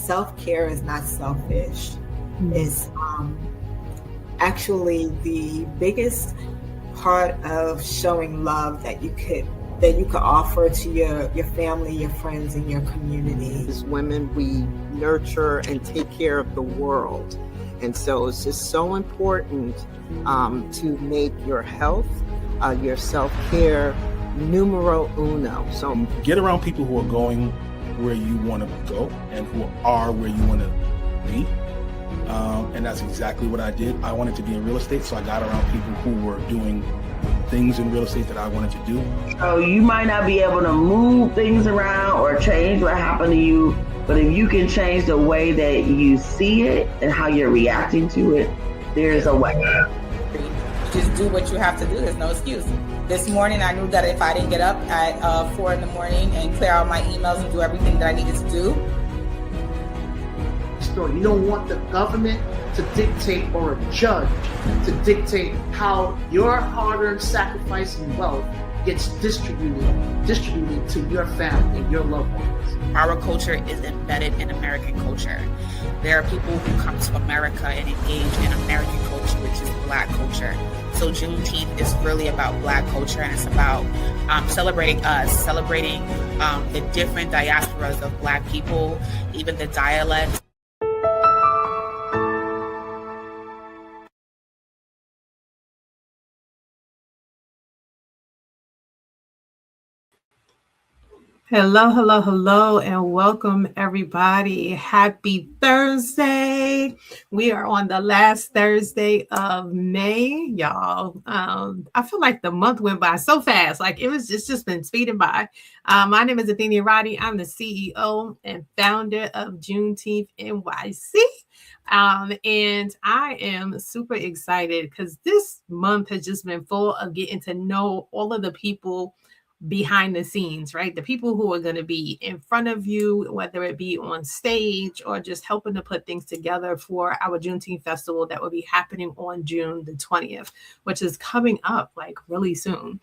self-care is not selfish. It's actually the biggest part of showing love that you could offer to your family, your friends, and your community. As women, we nurture and take care of the world. And so it's just so important to make your health, your self-care numero uno. So get around people who are going where you want to go and who are where you want to be. And that's exactly what I did. I wanted to be in real estate, so I got around people who were doing things in real estate that I wanted to do. So you might not be able to move things around or change what happened to you, but if you can change the way that you see it and how you're reacting to it, there's a way. Just do what you have to do. There's no excuse. This morning, I knew that if I didn't get up at 4 in the morning and clear out my emails and do everything that I needed to do. You don't want the government to dictate or a judge to dictate how your hard-earned sacrifice and wealth gets distributed to your family and your loved ones. Our culture is embedded in American culture. There are people who come to America and engage in American culture, which is Black culture. So Juneteenth is really about Black culture, and it's about celebrating us, celebrating the different diasporas of Black people, even the dialects. Hello, and welcome everybody. Happy Thursday. We are on the last Thursday of May, y'all. I feel like the month went by so fast. Like it's just been speeding by. My name is Athenia Rodney. I'm the CEO and founder of Juneteenth NYC. And I am super excited because this month has just been full of getting to know all of the people behind the scenes, right? The people who are going to be in front of you, whether it be on stage or just helping to put things together for our Juneteenth festival that will be happening on June the 20th, which is coming up like really soon.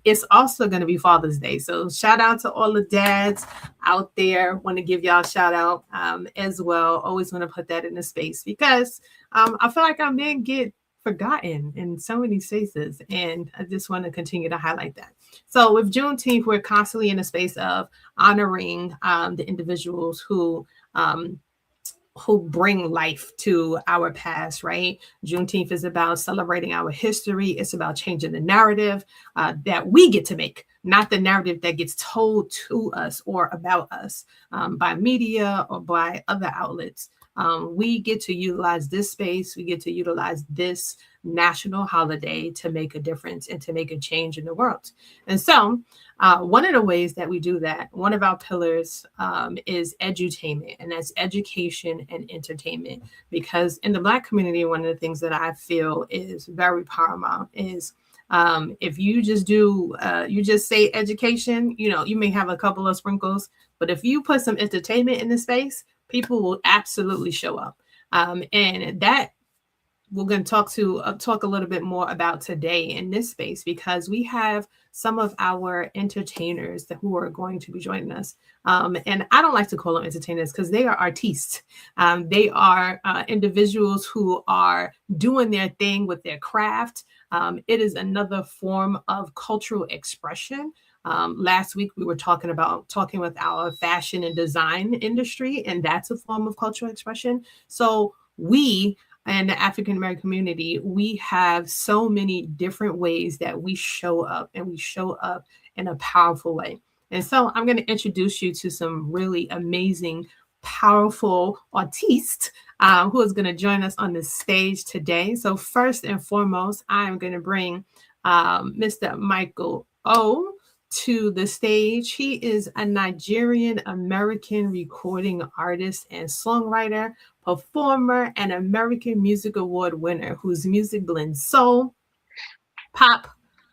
It's also going to be Father's Day. So shout out to all the dads out there. Want to give y'all a shout out as well. Always want to put that in the space because I feel like I'm being get forgotten in so many spaces, and I just want to continue to highlight that. So with Juneteenth, we're constantly in a space of honoring the individuals who bring life to our past, right? Juneteenth is about celebrating our history. It's about changing the narrative that we get to make, not the narrative that gets told to us or about us by media or by other outlets. We get to utilize this space. We get to utilize this national holiday to make a difference and to make a change in the world. And so one of the ways that we do that, one of our pillars is edutainment, and that's education and entertainment. Because in the Black community, one of the things that I feel is very paramount is if you just you just say education, you may have a couple of sprinkles, but if you put some entertainment in the space, people will absolutely show up. And that we're going to talk a little bit more about today in this space, because we have some of our entertainers who are going to be joining us. And I don't like to call them entertainers because they are artistes. They are individuals who are doing their thing with their craft. It is another form of cultural expression. Last week, we were talking with our fashion and design industry, and that's a form of cultural expression. So we and the African American community, we have so many different ways that we show up, and we show up in a powerful way. And so I'm going to introduce you to some really amazing, powerful artistes who is going to join us on the stage today. So first and foremost, I am going to bring Mr. Michael O to the stage. He is a Nigerian American recording artist and songwriter, performer, and American Music Award winner whose music blends soul, pop,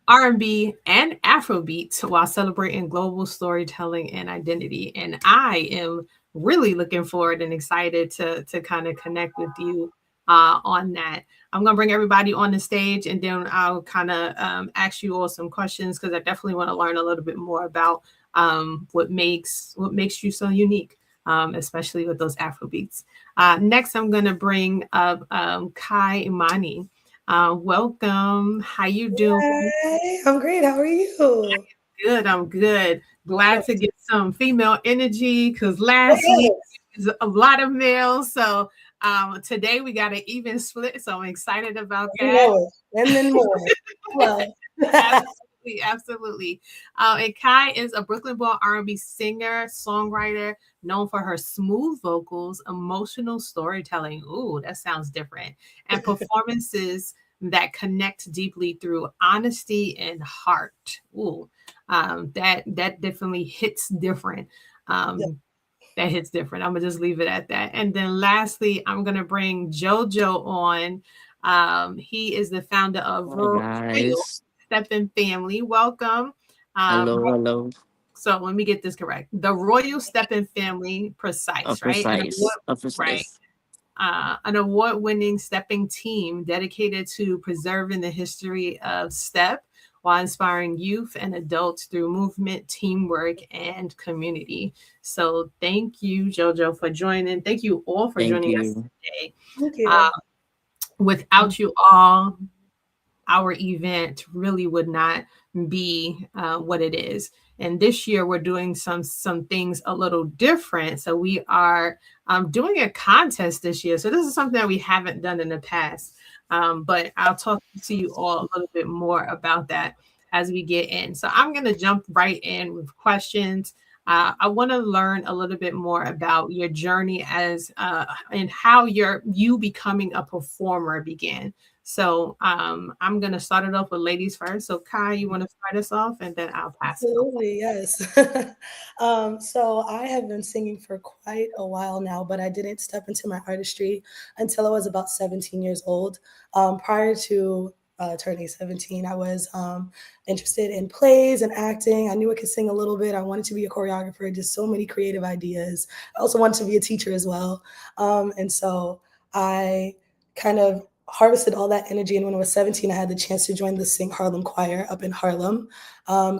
R&B, and Afrobeat while celebrating global storytelling and identity. And I am really looking forward and excited to kind of connect with you on that. I'm going to bring everybody on the stage, and then I'll kind of ask you all some questions, because I definitely want to learn a little bit more about what makes you so unique. especially with those Afro beats. Next, I'm going to bring up Kai Emani. Welcome. How you doing? Hi, I'm great. How are you? Good. I'm good. Glad to get some female energy because last week was a lot of males. So today we got an even split. So I'm excited about that. And then more. Hello. Absolutely. And Kai is a Brooklyn-born R&B singer, songwriter, known for her smooth vocals, emotional storytelling. Ooh, that sounds different. And performances that connect deeply through honesty and heart. Ooh, that definitely hits different. That hits different. I'm gonna just leave it at that. And then lastly, I'm gonna bring Jojo on. He is the founder of Guys. Steppin' Family. Welcome. Hello. So let me get this correct. The Royal Steppin' Family, precise, right? Right. An award-winning stepping team dedicated to preserving the history of step while inspiring youth and adults through movement, teamwork, and community. So thank you, Jojo, for joining. Thank you all for joining us today. Thank you. Without you all, our event really would not be what it is. And this year we're doing some things a little different. So we are doing a contest this year. So this is something that we haven't done in the past. But I'll talk to you all a little bit more about that as we get in. So I'm going to jump right in with questions. I want to learn a little bit more about your journey as and how you becoming a performer began. So I'm going to start it off with ladies first. So Kai, you want to start us off and then I'll pass it. Absolutely, yes. So I have been singing for quite a while now, but I didn't step into my artistry until I was about 17 years old. Prior to turning 17, I was interested in plays and acting. I knew I could sing a little bit. I wanted to be a choreographer, just so many creative ideas. I also wanted to be a teacher as well. And so I kind of harvested all that energy. And when I was 17, I had the chance to join the Sing Harlem Choir up in Harlem,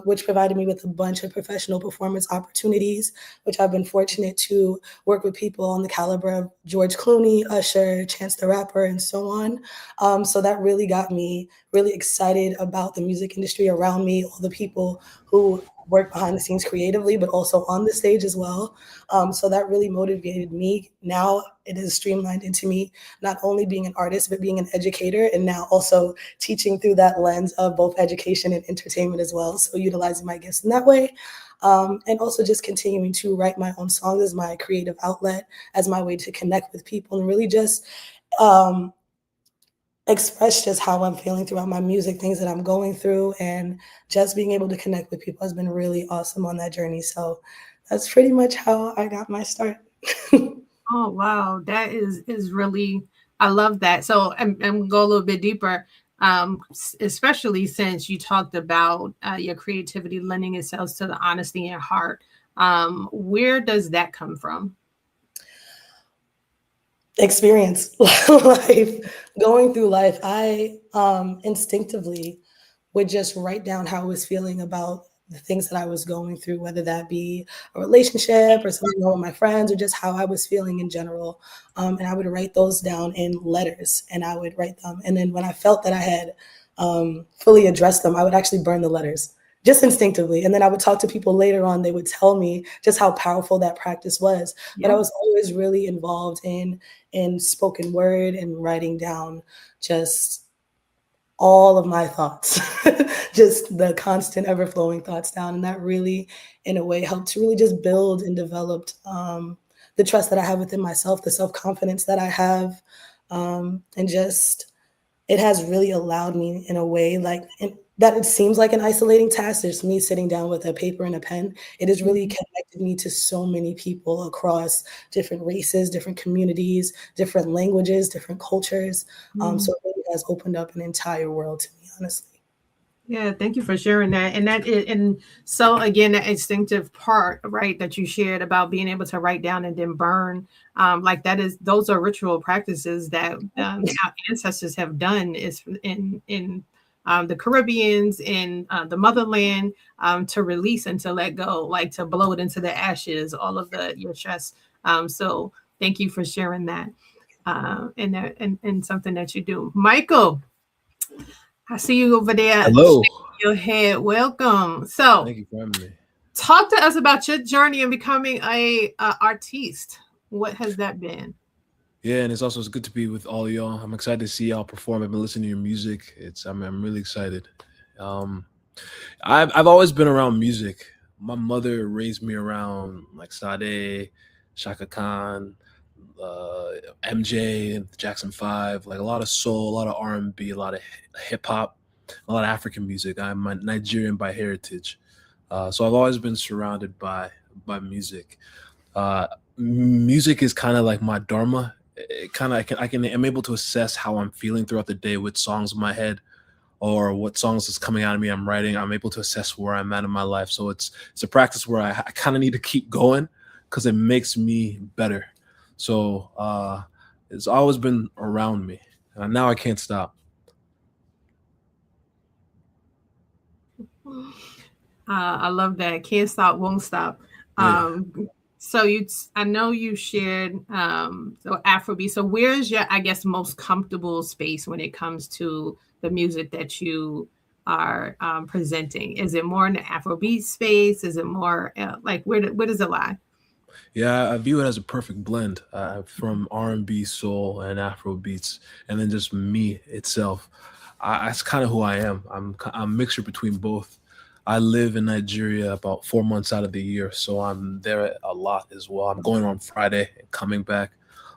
which provided me with a bunch of professional performance opportunities, which I've been fortunate to work with people on the caliber of George Clooney, Usher, Chance the Rapper, and so on. So that really got me really excited about the music industry around me, all the people who work behind the scenes creatively, but also on the stage as well. So that really motivated me. Now it is streamlined into me not only being an artist, but being an educator, and now also teaching through that lens of both education and entertainment as well. So utilizing my gifts in that way. And also just continuing to write my own songs as my creative outlet, as my way to connect with people and really just express just how I'm feeling throughout my music, things that I'm going through, and just being able to connect with people has been really awesome on that journey. So that's pretty much how I got my start. Oh, wow. That is really, I love that. So and go a little bit deeper, especially since you talked about your creativity lending itself to the honesty in your heart. Where does that come from? Experience, life, going through life. I instinctively would just write down how I was feeling about the things that I was going through, whether that be a relationship or something with my friends or just how I was feeling in general. And I would write those down in letters, and I would write them. And then when I felt that I had fully addressed them, I would actually burn the letters just instinctively. And then I would talk to people later on. They would tell me just how powerful that practice was. Yeah. But I was always really involved in spoken word and writing down just all of my thoughts, just the constant ever flowing thoughts down. And that really, in a way, helped to really just build and developed the trust that I have within myself, the self-confidence that I have. And just, it has really allowed me in a way that it seems like an isolating task. There's me sitting down with a paper and a pen. It has really connected me to so many people across different races, different communities, different languages, different cultures. So it really has opened up an entire world to me, honestly. Yeah, thank you for sharing that. And so again, that instinctive part, right, that you shared about being able to write down and then burn, like those are ritual practices that our ancestors have done is in the Caribbeans, in the motherland, to release and to let go, like to blow it into the ashes, all of your stress. So thank you for sharing that, and something that you do. Michael, I see you over there. Hello. Your head. Welcome. So Thank you for having me. talk to us about your journey in becoming a artiste. What has that been? Yeah, and it's good to be with all of y'all. I'm excited to see y'all perform. I've been listening to your music. I'm really excited. Um, I've always been around music. My mother raised me around like Sade, Shaka Khan, MJ, Jackson 5, like a lot of soul, a lot of R&B, a lot of hip hop, a lot of African music. I'm Nigerian by heritage, so I've always been surrounded by music. Music is kind of like my dharma. It kind of I'm able to assess how I'm feeling throughout the day with songs in my head or what songs is coming out of me. I'm writing. I'm able to assess where I'm at in my life. So it's a practice where I kind of need to keep going because it makes me better. So it's always been around me, and now I can't stop. I love that. Can't stop, won't stop. So I know you shared so Afrobeat. So where's your, I guess, most comfortable space when it comes to the music that you are presenting? Is it more in the Afrobeat space? Is it more like where does it lie? Yeah, I view it as a perfect blend from R&B, soul, and Afro beats, and then just me itself. That's kind of who I am. I'm a mixture between both. I live in Nigeria about 4 months out of the year, so I'm there a lot as well. I'm going on Friday and coming back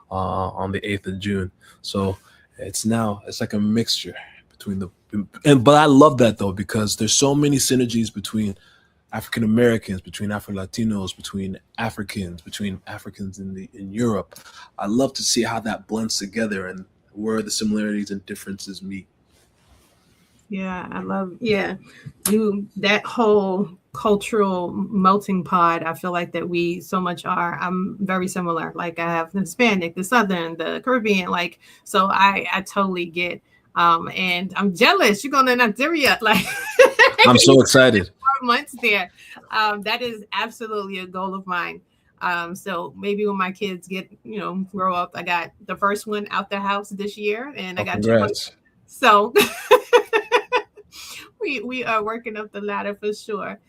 on the 8th of June. So it's like a mixture between but I love that though, because there's so many synergies between African Americans, between Afro Latinos, between Africans in Europe. I love to see how that blends together and where the similarities and differences meet. Yeah, I love that whole cultural melting pot. I feel like that we so much are. I'm very similar. Like I have the Hispanic, the Southern, the Caribbean. Like so, I totally get. And I'm jealous. You're going to Nigeria. Like I'm so excited. 4 months there. That is absolutely a goal of mine. So maybe when my kids grow up, I got the first one out the house this year, and I got congrats. 2 So we are working up the ladder for sure.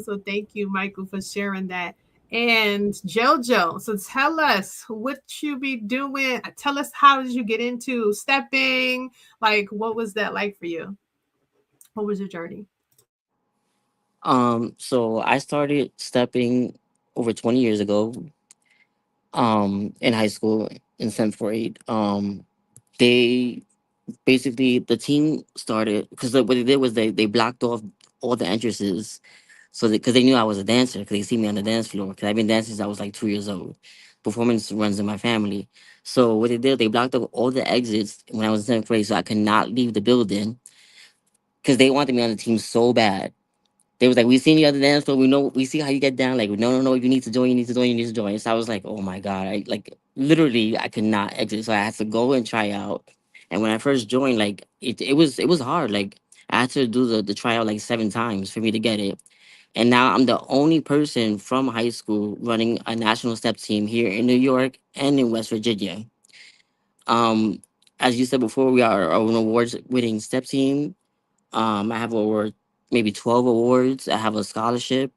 So thank you, Michael, for sharing that. And Jojo, so tell us what you be doing. Tell us, how did you get into stepping? Like, what was that like for you? What was your journey? So I started stepping over 20 years ago. In high school in 7th grade. They basically the team started because what they did was they blocked off all the entrances, so because they knew I was a dancer, because they see me on the dance floor, because I've been dancing since I was like 2 years old. Performance runs in my family. So what they did, they blocked off all the exits when I was in 7th grade, so I could not leave the building because they wanted me on the team so bad. They was like, we seen you on the dance floor. We know, we see how you get down. Like, no, no, no, you need to join. You need to join. You need to join. So I was like, oh my god, I like literally I could not exit. So I had to go and try out. And when I first joined, like it was hard. Like I had to do the tryout like 7 times for me to get it. And now I'm the only person from high school running a national step team here in New York and in West Virginia. Um, as you said before, we are an awards-winning step team. I have over maybe 12 awards. I have a scholarship.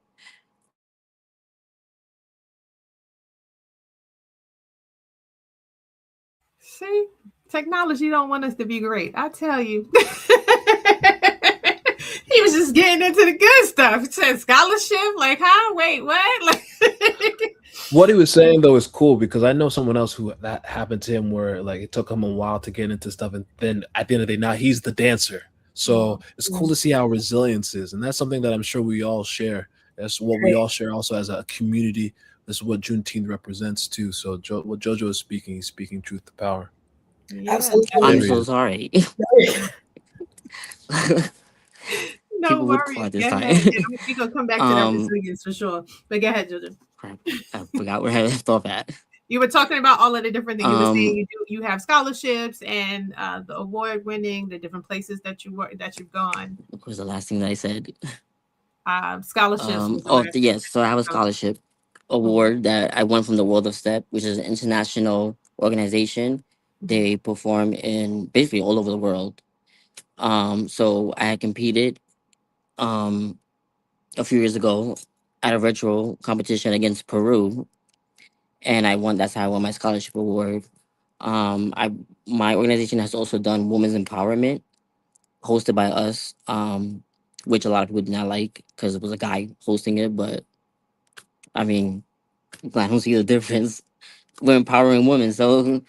See, technology don't want us to be great. I tell you. He was just getting into the good stuff. It said scholarship, like, huh? Wait, what? Like, What he was saying though is cool, because I know someone else who that happened to him, where like it took him a while to get into stuff, and then at the end of the day, now he's the dancer. So it's cool to see how resilience is, and that's something that I'm sure we all share. That's what we all share also as a community. This is what Juneteenth represents too. So what Jojo is speaking, he's speaking truth to power. yeah. Absolutely. I'm so sorry. No People would worries. cry Go this time. ahead. Yeah, we're gonna come back to that Um, resilience for sure. But go ahead, Jojo. Crap, I forgot where I left off at. You were talking about all of the different things you were saying. Um, You have scholarships and the award winning, the different places that you've gone. what was the last thing that I said? Scholarships was the last Yes. So I have a scholarship. award that I won from the World of Step, which is an international organization. They perform in basically all over the world. So I had competed um, a few years ago at a virtual competition against Peru, and I won. That's how I won my scholarship award. I My organization has also done women's empowerment, hosted by us, which a lot of people did not like because it was a guy hosting it. But I mean, I don't see the difference. We're empowering women, so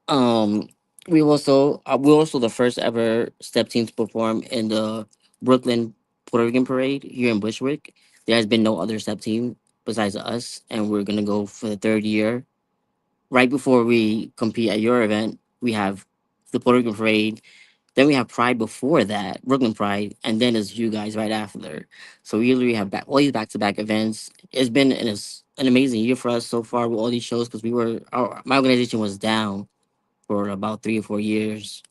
um, we're also the first ever step team to perform in the Brooklyn Puerto Rican parade here in Bushwick. There has been no other step team besides us, and we're gonna go for the third year. Right before we compete at your event, we have the Puerto Rican parade. Then we have Pride before that, Brooklyn Pride, and then it's you guys right after. So we usually have all these back-to-back events. It's been an amazing year for us so far with all these shows because my organization was down for about 3 or 4 years.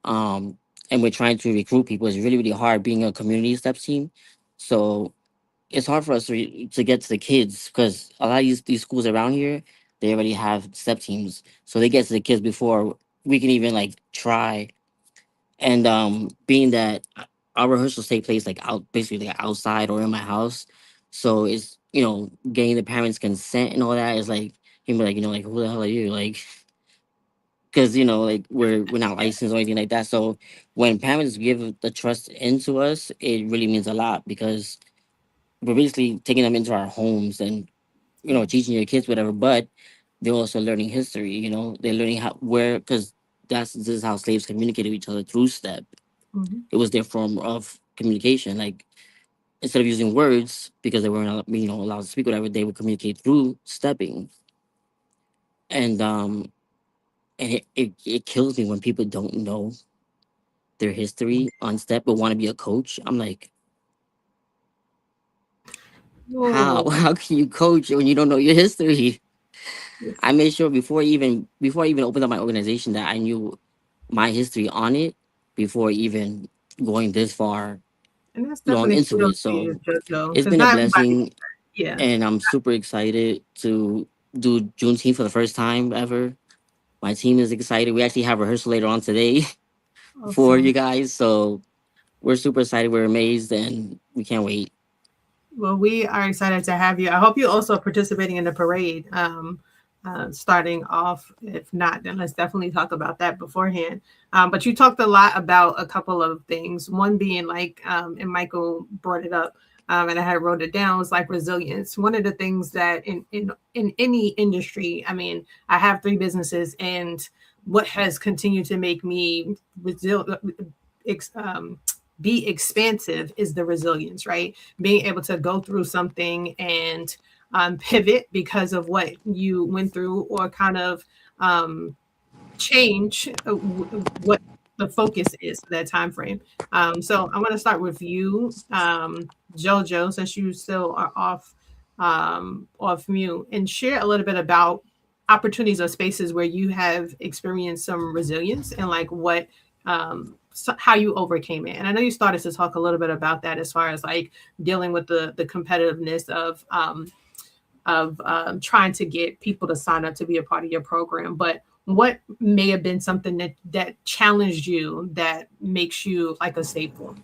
Um, and we're trying to recruit people. It's really, really hard being a community steps team. So it's hard for us to get to the kids because a lot of these schools around here, they already have step teams. So they get to the kids before we can even like try. And being that our rehearsals take place like basically like outside or in my house. So it's, getting the parents' consent and all that is like, he'd be like, like, who the hell are you? Like, because like we're not licensed or anything like that. So when parents give the trust into us, it really means a lot because we're basically taking them into our homes and teaching your kids whatever. But they're also learning history. They're learning because this is how slaves communicated with each other through step. It was their form of communication. Like instead of using words because they weren't allowed to speak whatever, they would communicate through stepping. And it kills me when people don't know their history on step but want to be a coach. I'm like, how Whoa. how can you coach when you don't know your history? I made sure before I even opened up my organization that I knew my history on it before even going this far And that's long definitely into kudos it. to you, So Jojo, it's because been a not everybody, blessing, yeah. and I'm super excited to do Juneteenth for the first time ever. My team is excited. We actually have rehearsal later on today for Awesome. you guys. So we're super excited. We're amazed, and we can't wait. Well, we are excited to have you. I hope you also participating in the parade. Starting off, if not, then let's definitely talk about that beforehand. But you talked a lot about a couple of things. One being like, and Michael brought it up, and I had wrote it down, was like resilience. One of the things that in any industry, I mean, I have 3 businesses, and what has continued to make me resilient, be expansive is the resilience, right? Being able to go through something and pivot because of what you went through, or kind of change what the focus is for that time frame. So I'm going to start with you, Jojo, since you still are off mute, and share a little bit about opportunities or spaces where you have experienced some resilience and like what how you overcame it. And I know you started to talk a little bit about that as far as like dealing with the competitiveness of trying to get people to sign up to be a part of your program. But what may have been something that challenged you that makes you like a staple?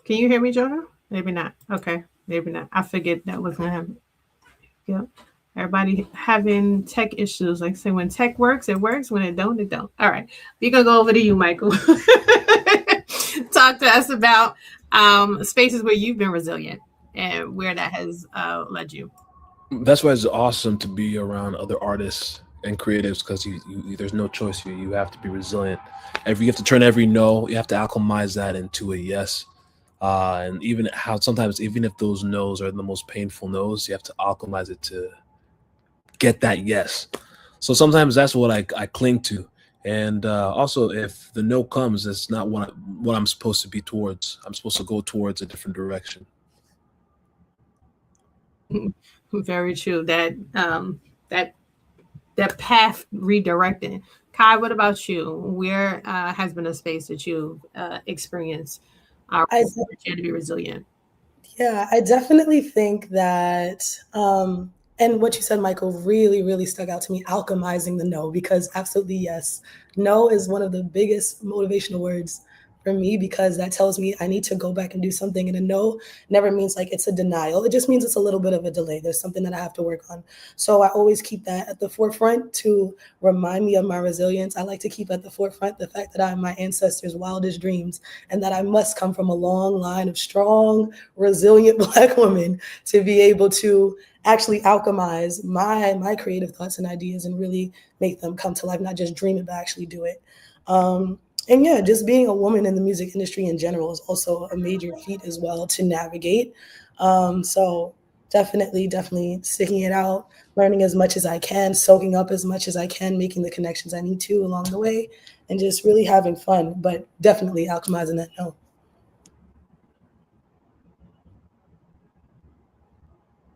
Can you hear me, Jonah? Maybe not. Okay, maybe not. I figured that was gonna happen. Yep. Everybody having tech issues. Like I say, when tech works, it works. When it don't, it don't. All right. We're gonna go over to you, Michael. Talk to us about spaces where you've been resilient and where that has led you. That's why it's awesome to be around other artists and creatives because there's no choice. You have to be resilient. You have to turn every no. You have to alchemize that into a yes. And even how sometimes even if those no's are the most painful no's, you have to alchemize it to get that yes. So sometimes that's what I cling to. And also, if the no comes, it's not what I'm supposed to be towards. I'm supposed to go towards a different direction. Very true. That that path redirecting. Kai, what about you? Where has been a space that you've experienced I to be resilient? Yeah, I definitely think that, and what you said, Michael, really, really stuck out to me, alchemizing the no, because absolutely, yes, no is one of the biggest motivational words for me because that tells me I need to go back and do something. And a no never means like it's a denial. It just means it's a little bit of a delay. There's something that I have to work on. So I always keep that at the forefront to remind me of my resilience. I like to keep at the forefront the fact that I'm my ancestors' wildest dreams and that I must come from a long line of strong, resilient Black women to be able to actually alchemize my creative thoughts and ideas and really make them come to life, not just dream it, but actually do it. And yeah, just being a woman in the music industry in general is also a major feat as well to navigate. So definitely sticking it out, learning as much as I can, soaking up as much as I can, making the connections I need to along the way, and just really having fun, but definitely alchemizing that no.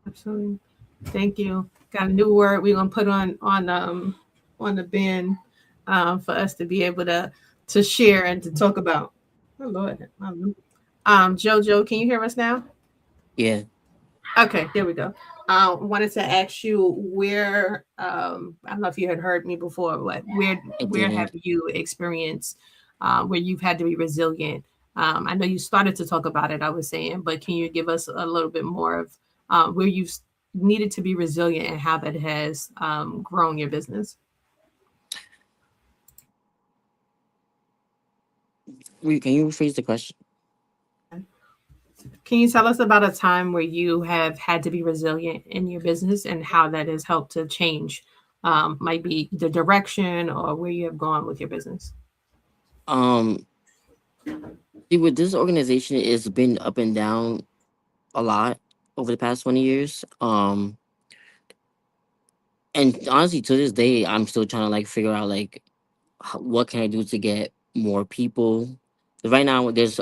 Absolutely. Thank you. Got a new word we're gonna put on the bin for us to be able to share and to talk about. Oh Lord. Jojo, can you hear us now? Yeah. Okay, there we go. Wanted to ask you where I don't know if you had heard me before, but I where have didn't. you experienced where you've had to be resilient? I know you started to talk about it, I was saying, but can you give us a little bit more of where you've needed to be resilient and how that has grown your business? Can you rephrase the question? Can you tell us about a time where you have had to be resilient in your business and how that has helped to change, might be the direction or where you have gone with your business? Um, See, with this organization, it's been up and down a lot over the past 20 years. And honestly, to this day, I'm still trying to like figure out like what can I do to get more people. 'Cause right now, there's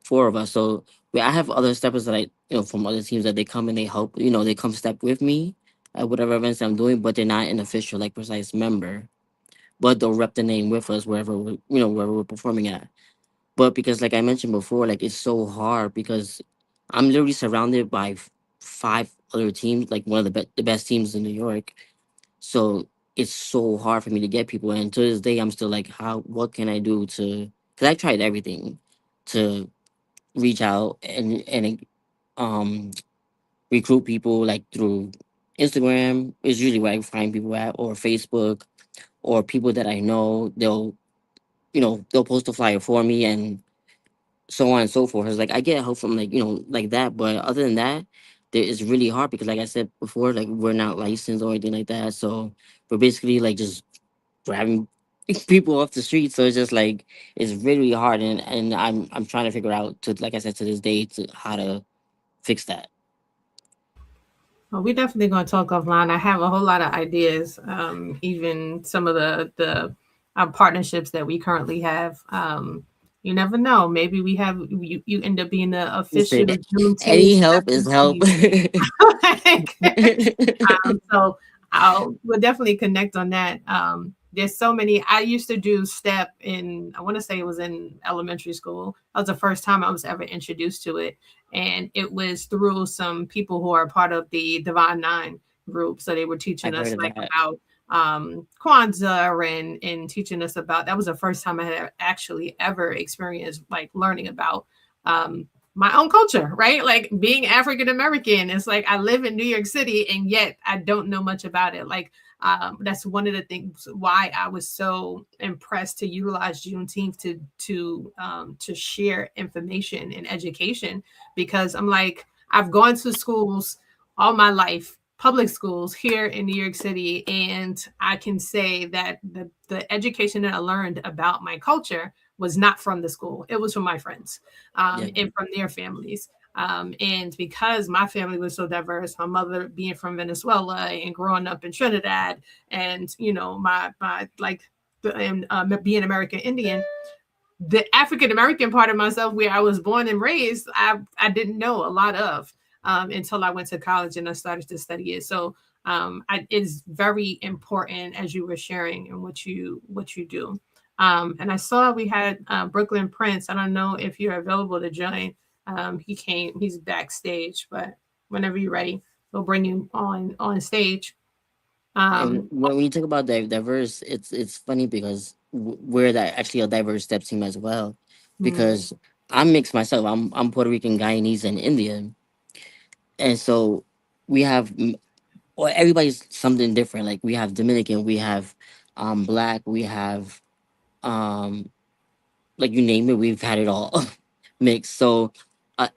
four of us, so I have other steppers that from other teams that they come and they help. They come step with me at whatever events I'm doing, but they're not an official like precise member. But they'll rep the name with us wherever we're performing at. But because like I mentioned before, like it's so hard because I'm literally surrounded by five other teams, like one of the best teams in New York. So it's so hard for me to get people. And to this day, I'm still like, what can I do to? Because I tried everything to reach out and um recruit people like through Instagram is usually where I find people at, or Facebook, or people that I know. They'll post a flyer for me and so on and so forth. It's like I get help from like that, but other than that, it's really hard because like I said before, like we're not licensed or anything like that. So we're basically like just grabbing people off the street. So it's just like it's really hard, and I'm trying to figure out to like I said to this day to how to fix that. Well, we're definitely going to talk offline. I have a whole lot of ideas, even some of the partnerships that we currently have. You never know. Maybe you end up being the official Listen, Juneteenth any help is help. stepping. So we'll definitely connect on that. There's so many. I used to do step in, I want to say it was in elementary school. That was the first time I was ever introduced to it. And it was through some people who are part of the Divine Nine group. So they were teaching I've heard us of like that. about Kwanzaa and teaching us about, that was the first time I had actually ever experienced like learning about my own culture, right? Like being African American. It's like I live in New York City and yet I don't know much about it. Like that's one of the things why I was so impressed to utilize Juneteenth to share information and education, because I'm like, I've gone to schools all my life, public schools here in New York City, and I can say that the education that I learned about my culture was not from the school. It was from my friends Yeah. and from their families. And because my family was so diverse, my mother being from Venezuela and growing up in Trinidad, and my like and being American Indian, the African American part of myself, where I was born and raised, I didn't know a lot of until I went to college and I started to study it. So is very important as you were sharing and what you do. And I saw we had Brooklyn Prince. I don't know if you're available to join. He's backstage, but whenever you're ready, we'll bring you on stage. And when you talk about diverse, it's funny because we're that actually a diverse step team as well, mm, because I'm mixed myself. I'm Puerto Rican, Guyanese, and Indian, and so we have well, everybody's something different. Like we have Dominican, we have black, we have um like you name it, we've had it all mixed. So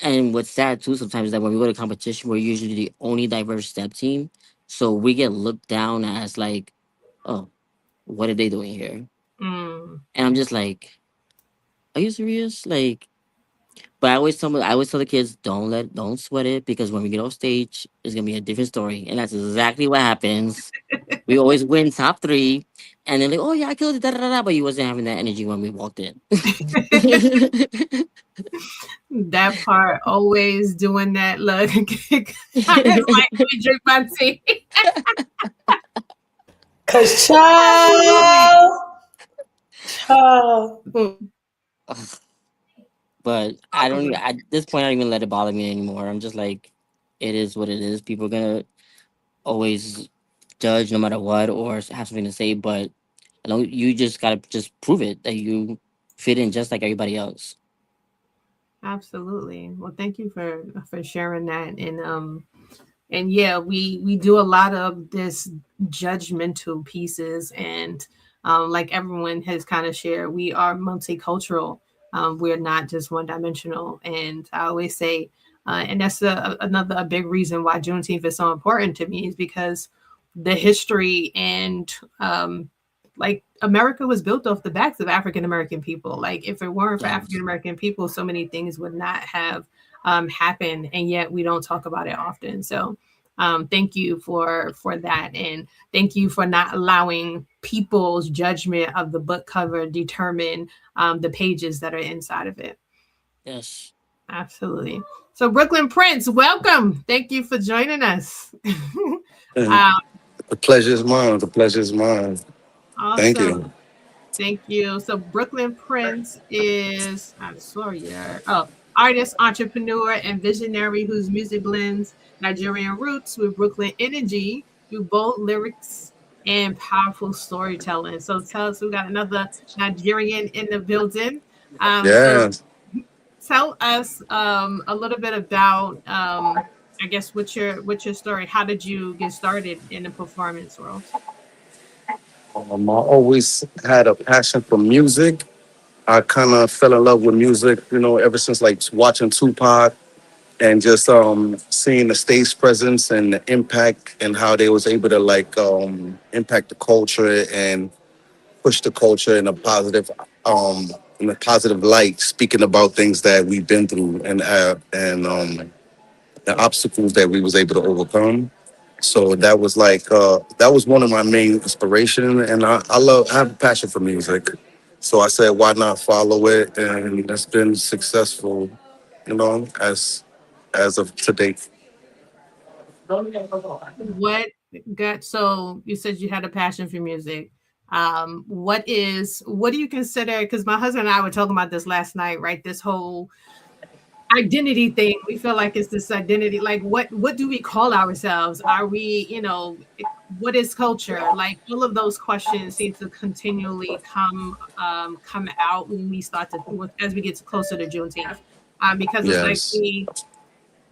and what's sad too sometimes is that when we go to competition, we're usually the only diverse step team. So we get looked down as like, oh, what are they doing here? mm. And I'm just like, are you serious? Like, but I always tell the kids, don't sweat it because when we get off stage, it's gonna be a different story, and that's exactly what happens. We always win top three, and they're like, oh yeah, I killed it, da da da. But you wasn't having that energy when we walked in. That part, always doing that. Look, like, let me drink my tea. Cause Absolutely. child. But I don't even, at this point, I don't even let it bother me anymore. I'm just like, it is what it is. People are gonna always judge no matter what or have something to say, but you just gotta just prove it that you fit in just like everybody else. Absolutely. Well, thank you for sharing that. And yeah, we do a lot of this judgmental pieces, and like everyone has kind of shared, we are multicultural. We're not just one dimensional. And I always say, and that's another a big reason why Juneteenth is so important to me, is because the history and like America was built off the backs of African American people. Like if it weren't for African Yes. American people, so many things would not have happened, and yet we don't talk about it often. So thank you for that, and thank you for not allowing people's judgment of the book cover determine the pages that are inside of it. Yes. Absolutely. So Brooklyn Prince, welcome. Thank you for joining us. And um, the pleasure is mine. The pleasure is mine. Thank awesome. you. Thank you. So Brooklyn Prince is, I'm sorry, artist, entrepreneur, and visionary whose music blends Nigerian roots with Brooklyn energy through bold lyrics and powerful storytelling. So tell us, we got another Nigerian in the building. So Yeah. tell us a little bit about, I guess, what's your story? How did you get started in the performance world? I always had a passion for music. I kind of fell in love with music, ever since like watching Tupac and just seeing the stage presence and the impact and how they was able to like impact the culture and push the culture in a positive light, speaking about things that we've been through and the obstacles that we was able to overcome. So that was like that was one of my main inspiration, and I have a passion for music. So I said, why not follow it? And it's been successful, as of today. What got, so you said you had a passion for music. What do you consider, because my husband and I were talking about this last night, right? This whole identity thing. We feel like it's this identity, like what do we call ourselves? Are we, what is culture? Like all of those questions seem to continually come out when we start to, as we get closer to Juneteenth. Because it's like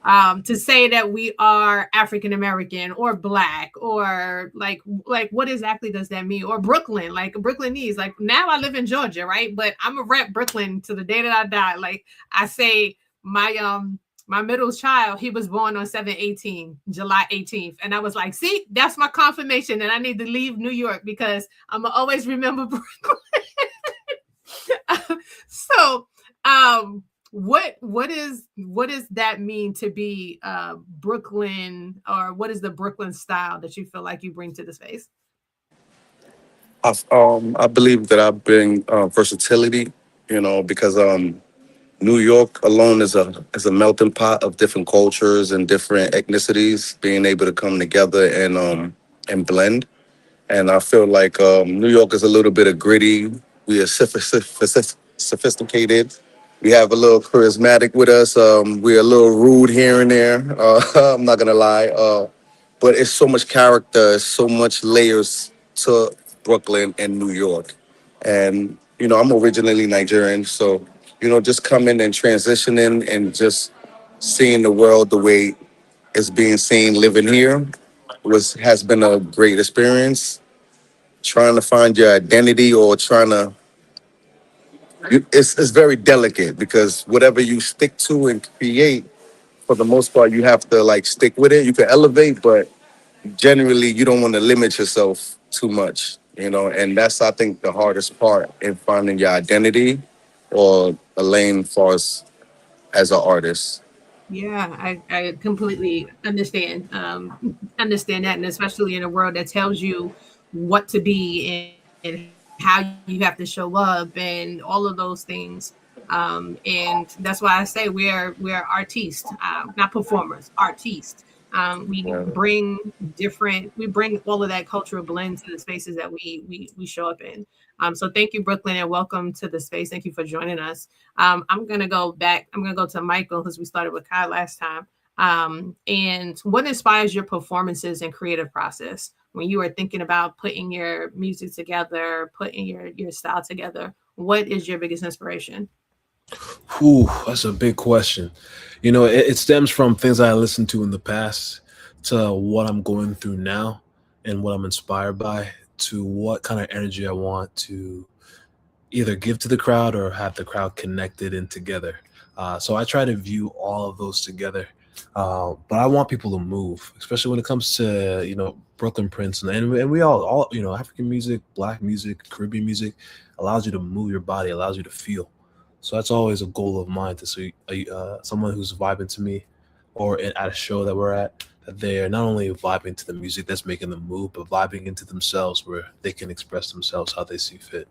Yes. to say that we are African American or black, or like what exactly does that mean? Or Brooklyn, like Brooklynese. Like now I live in Georgia, right? But I'm a rep Brooklyn to the day that I die. Like I say, my middle child, he was born on 7/18, July 18th. And I was like, see, that's my confirmation that I need to leave New York because I'm gonna always remember Brooklyn. So what does that mean to be Brooklyn, or what is the Brooklyn style that you feel like you bring to the space? I believe that I bring versatility, because New York alone is a melting pot of different cultures and different ethnicities being able to come together and blend. And I feel like New York is a little bit of gritty. We are sophisticated. We have a little charismatic with us. We're a little rude here and there. I'm not gonna lie. But it's so much character, so much layers to Brooklyn and New York. And, I'm originally Nigerian. So, just coming and transitioning and just seeing the world the way it's being seen living here has been a great experience. Trying to find your identity or it's very delicate because whatever you stick to and create, for the most part, you have to like stick with it. You can elevate, but generally you don't want to limit yourself too much, and that's, I think, the hardest part in finding your identity or a lane for us as an artist. Yeah, I completely understand that, and especially in a world that tells you what to be and how you have to show up and all of those things. And that's why I say we're artistes, not performers, artistes. We bring all of that cultural blend to the spaces that we show up in. So thank you, Brooklyn, and welcome to the space. Thank you for joining us. I'm gonna go back. I'm gonna go to Michael because we started with Kai last time. And what inspires your performances and creative process when you are thinking about putting your music together, putting your style together? What is your biggest inspiration? Whew, that's a big question. It stems from things I listened to in the past to what I'm going through now and what I'm inspired by to what kind of energy I want to either give to the crowd or have the crowd connected and together. So I try to view all of those together. But I want people to move, especially when it comes to, Brooklyn Prince and we all, African music, Black music, Caribbean music allows you to move your body, allows you to feel. So that's always a goal of mine to see someone who's vibing to me or at a show that we're at, that they're not only vibing to the music that's making them move, but vibing into themselves where they can express themselves how they see fit.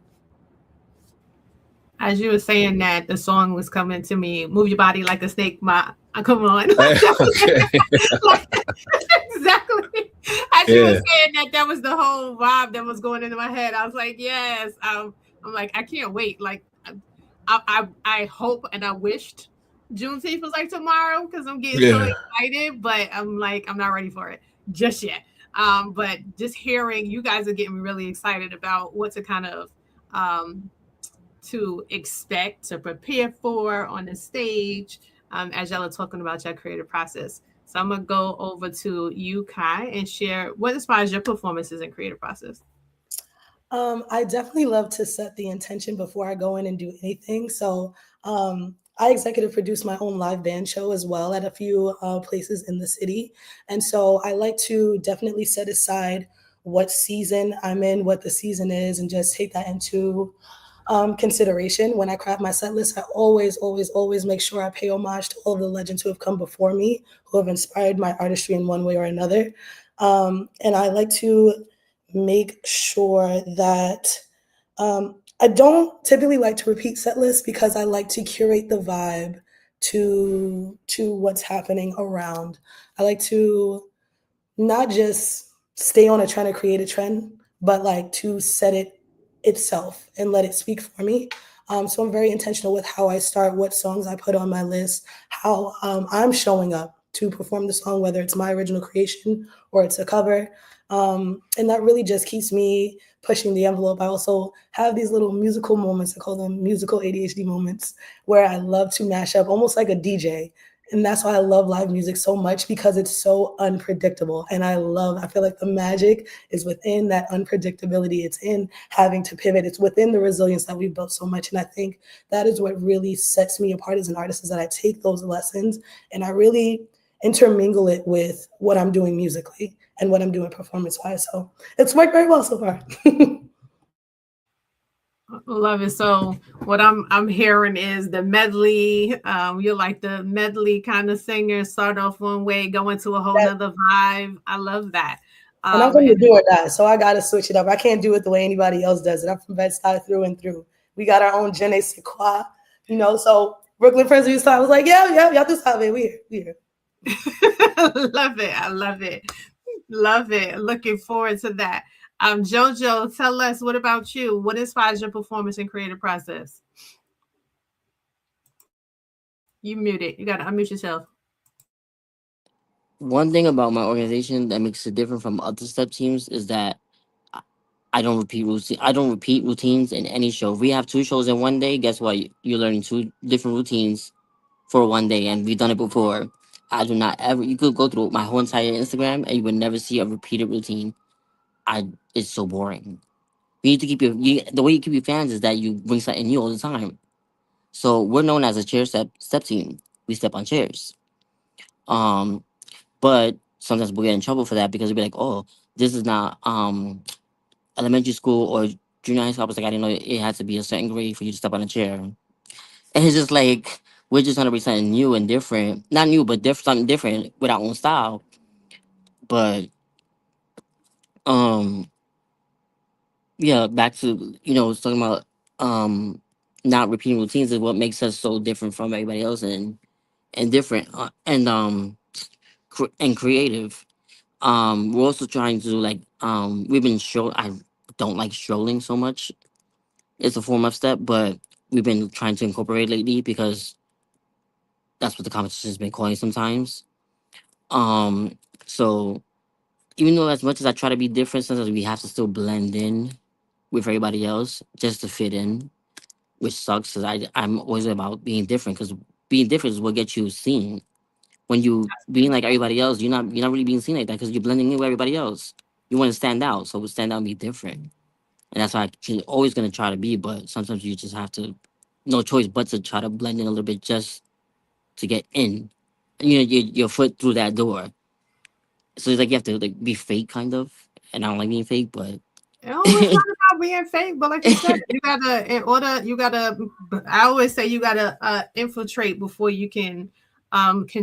As you were saying that, the song was coming to me, "Move Your Body Like a Snake." Come on. Okay. Exactly. As you were saying that was the whole vibe that was going into my head. I was like, yes. I'm like, I can't wait. Like, I hope and I wished Juneteenth was like tomorrow because I'm getting so excited, but I'm like, I'm not ready for it just yet. But just hearing you guys are getting me really excited about what to kind of to expect, to prepare for on the stage, as y'all are talking about your creative process. So I'm gonna go over to you, Kai, and share what inspires your performances and creative process. I definitely love to set the intention before I go in and do anything. So I executive produce my own live band show as well at a few places in the city. And so I like to definitely set aside what season I'm in, what the season is, and just take that into consideration. When I craft my set list, I always make sure I pay homage to all the legends who have come before me, who have inspired my artistry in one way or another. And I like to make sure that I don't typically like to repeat set lists because I like to curate the vibe to what's happening around. I like to not just stay on a trend or create a trend, but like to set it itself and let it speak for me. So I'm very intentional with how I start, what songs I put on my list, how I'm showing up to perform the song, whether it's my original creation or it's a cover. And that really just keeps me pushing the envelope. I also have these little musical moments, I call them musical ADHD moments, where I love to mash up almost like a DJ. And that's why I love live music so much, because it's so unpredictable. And I feel like the magic is within that unpredictability. It's in having to pivot. It's within the resilience that we've built so much. And I think that is what really sets me apart as an artist, is that I take those lessons and I really intermingle it with what I'm doing musically and what I'm doing performance-wise. So it's worked very well so far. Love it. So what I'm hearing is the medley. You're like the medley kind of singer. Start off one way, go into a whole other vibe. I love that. And I'm going to do it now, so I got to switch it up. I can't do it the way anybody else does it. I'm from Bed-Stuy through and through. We got our own je ne sais quoi, so Brooklyn Friends, we saw. I was like, yeah, y'all do something. We here. Love it. I love it. Love it. Looking forward to that. Jojo, tell us, what about you? What inspires your performance and creative process? You muted. You got to unmute yourself. One thing about my organization that makes it different from other step teams is that I I don't repeat routine. I don't repeat routines in any show. If we have two shows in one day, guess what? You're learning two different routines for one day, and we've done it before. I do not ever. You could go through my whole entire Instagram, and you would never see a repeated routine. I It's so boring. You need to keep the way you keep your fans is that you bring something new all the time. So we're known as a chair step team. We step on chairs. Um, but sometimes we get in trouble for that because we'll be like, oh, this is not elementary school or junior high school. I was like, I didn't know it had to be a certain grade for you to step on a chair. And it's just like we're just trying to be something new and different. Not new, but something different with our own style. But um yeah, back to talking about not repeating routines is what makes us so different from everybody else and different and creative. We're also trying to we've been I don't like strolling so much. It's a form of step, but we've been trying to incorporate lately because that's what the competition's been calling sometimes. Um, so even though as much as I try to be different, sometimes we have to still blend in with everybody else just to fit in, which sucks because I'm always about being different because being different is what gets you seen. When you being like everybody else, you're not really being seen like that because you're blending in with everybody else. You want to stand out, so stand out and be different, and that's what I'm always gonna try to be. But sometimes you just have to, no choice but to try to blend in a little bit just to get in, your foot through that door. So it's like you have to be fake, kind of, and I don't like being fake, but Oh, it's not about being fake, but like you said, I always say you gotta infiltrate before you can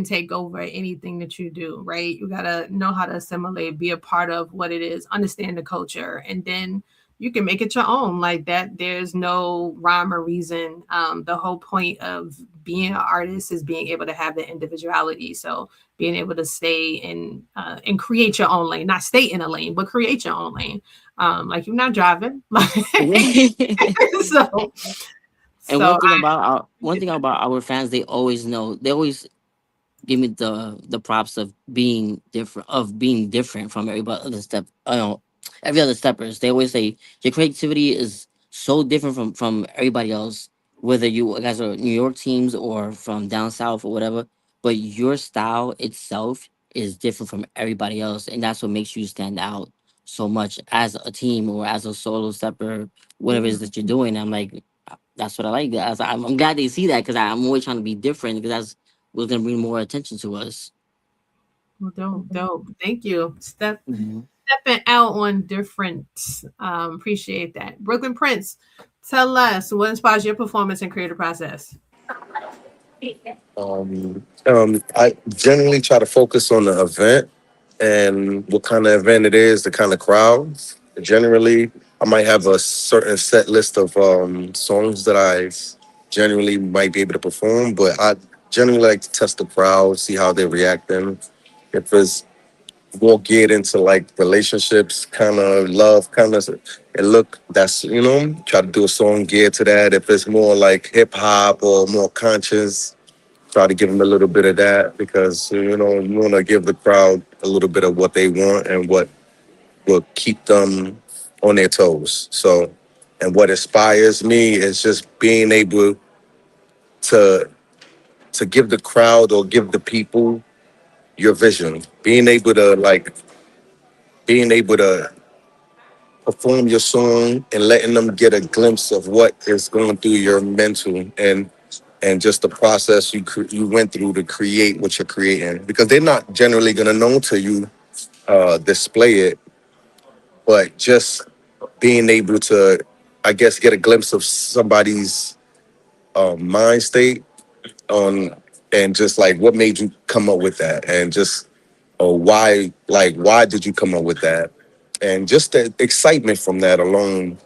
take over anything that you do, right? You gotta know how to assimilate, be a part of what it is, understand the culture, and then you can make it your own. Like that, there's no rhyme or reason. The whole point of being an artist is being able to have the individuality. So being able to stay in and create your own lane, not stay in a lane, but create your own lane. Like you're not driving. so, and so one thing about our fans, they always know. They always give me the props of being different from everybody other step. Every other steppers. They always say your creativity is so different from everybody else. Whether you guys are New York teams or from down south or whatever, but your style itself is different from everybody else, and that's what makes you stand out so much as a team or as a solo stepper, whatever it is that you're doing. I'm like, that's what I like. I'm glad they see that because I'm always trying to be different because that's what's gonna bring more attention to us. well, dope. Thank you. Mhm. Stepping out on different. Appreciate that. Brooklyn Prince, tell us what inspires your performance and creative process. I generally try to focus on the event and what kind of event it is, the kind of crowd. Generally, I might have a certain set list of songs that I generally might be able to perform, but I generally like to test the crowd, see how they're reacting. If it's more geared into like relationships, kind of love, kind of, and look, that's, try to do a song geared to that. If it's more like hip hop or more conscious, try to give them a little bit of that because you want to give the crowd a little bit of what they want and what will keep them on their toes. So, and what inspires me is just being able to give the crowd or give the people your vision, being able to perform your song and letting them get a glimpse of what is going through your mental and just the process you went through to create what you're creating, because they're not generally going to know until you display it, but just being able to, I guess, get a glimpse of somebody's mind state on, and just like what made you come up with that, and just why did you come up with that, and just the excitement from that alone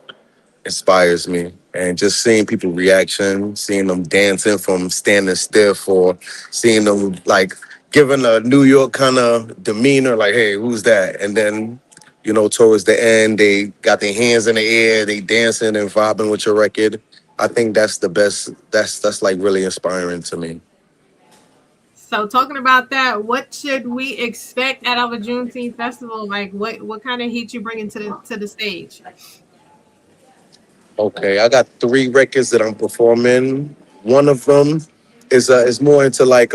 inspires me. and just seeing people reaction, seeing them dancing from standing stiff, or seeing them like giving a New York kind of demeanor, like, hey, who's that? And then, you know, towards the end, they got their hands in the air, they dancing and vibing with your record. I think that's the best. That's like really inspiring to me. So talking about that, what should we expect out of a Juneteenth festival? Like what kind of heat you bringing to the stage? Okay, I got 3 records that I'm performing. One of them is more into like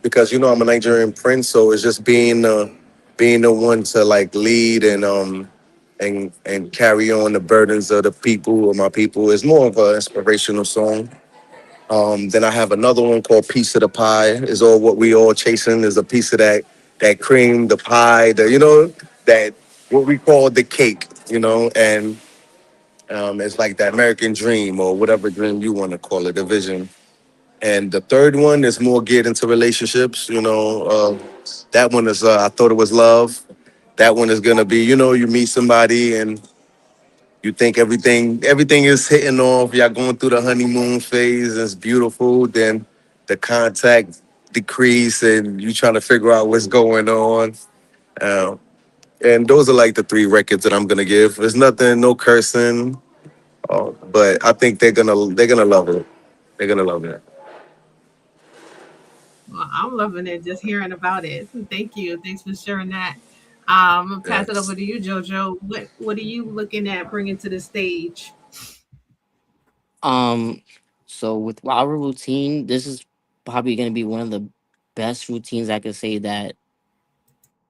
because you know I'm a Nigerian prince, so it's just being the one to like lead and carry on the burdens of the people, of my people. It's more of an inspirational song. Then I have another one called Piece of the Pie. Is all what we all chasing is a piece of that cream, the pie, the you know that what we call the cake, you know, and it's like the American dream or whatever dream you want to call it, the vision. And the third one is more geared into relationships. You know, that one is I thought it was love. That one is gonna be, you know, you meet somebody and you think everything is hitting off. Y'all going through the honeymoon phase. It's beautiful. Then the contact decrease and you trying to figure out what's going on. Uh, and those are like the 3 records that I'm gonna give. There's nothing, no cursing. But I think they're gonna love it. They're gonna love it. Well, I'm loving it just hearing about it. Thank you. Thanks for sharing that. I'm gonna pass it over Yes. to you, Jojo. What are you looking at bringing to the stage? Um, so with our routine, this is probably going to be one of the best routines I could say that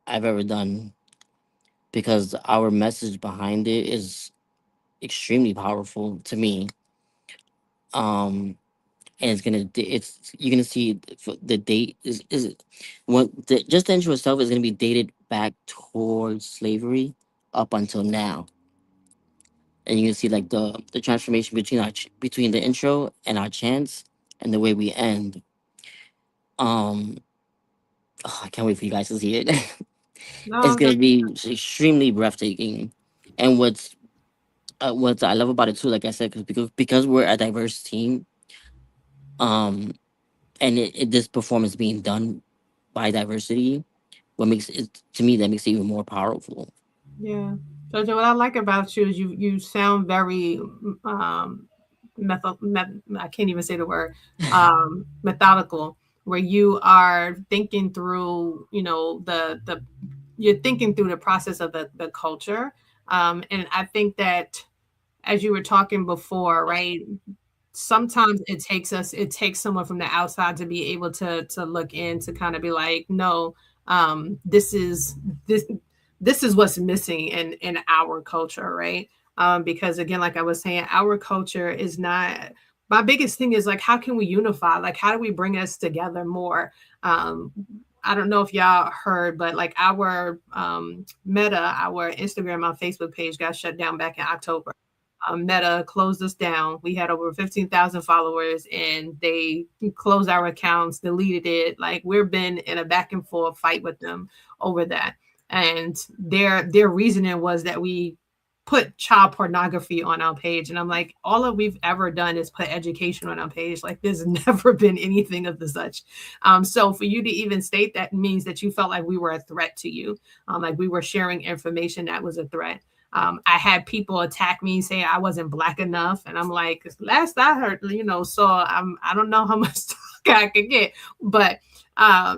I've ever done, because our message behind it is extremely powerful to me. Um, and it's you're gonna see the date is what just the intro itself is gonna be dated back towards slavery up until now, and you can see like the transformation between between the intro and our chants and the way we end. Um, oh, I can't wait for you guys to see it. It's No, gonna be extremely breathtaking, and what I love about it too, like I said, because we're a diverse team, um, and this performance being done by diversity, what makes it to me that makes it even more powerful. yeah. Jojo, what I like about you is you sound very I can't even say the word methodical, where you are thinking through, you know, the you're thinking through the process of the culture. And I think that as you were talking before, right? Sometimes it takes someone from the outside to be able to look in to kind of be like, no, this is this is what's missing in our culture, right? Because again, like I was saying, our culture is not, my biggest thing is like, how can we unify? Like, how do we bring us together more? um I don't know if y'all heard, but like our Meta, our Instagram, our Facebook page got shut down back in October. Meta closed us down. We had over 15,000 followers and they closed our accounts, deleted it. Like we've been in a back and forth fight with them over that. And their reasoning was that we put child pornography on our page. And I'm like, all that we've ever done is put education on our page. Like there's never been anything of the such. So for you to even state that means that you felt like we were a threat to you. Like we were sharing information that was a threat. I had people attack me saying I wasn't black enough, and I'm like, last I heard, you know, so I don't know how much talk I could get, but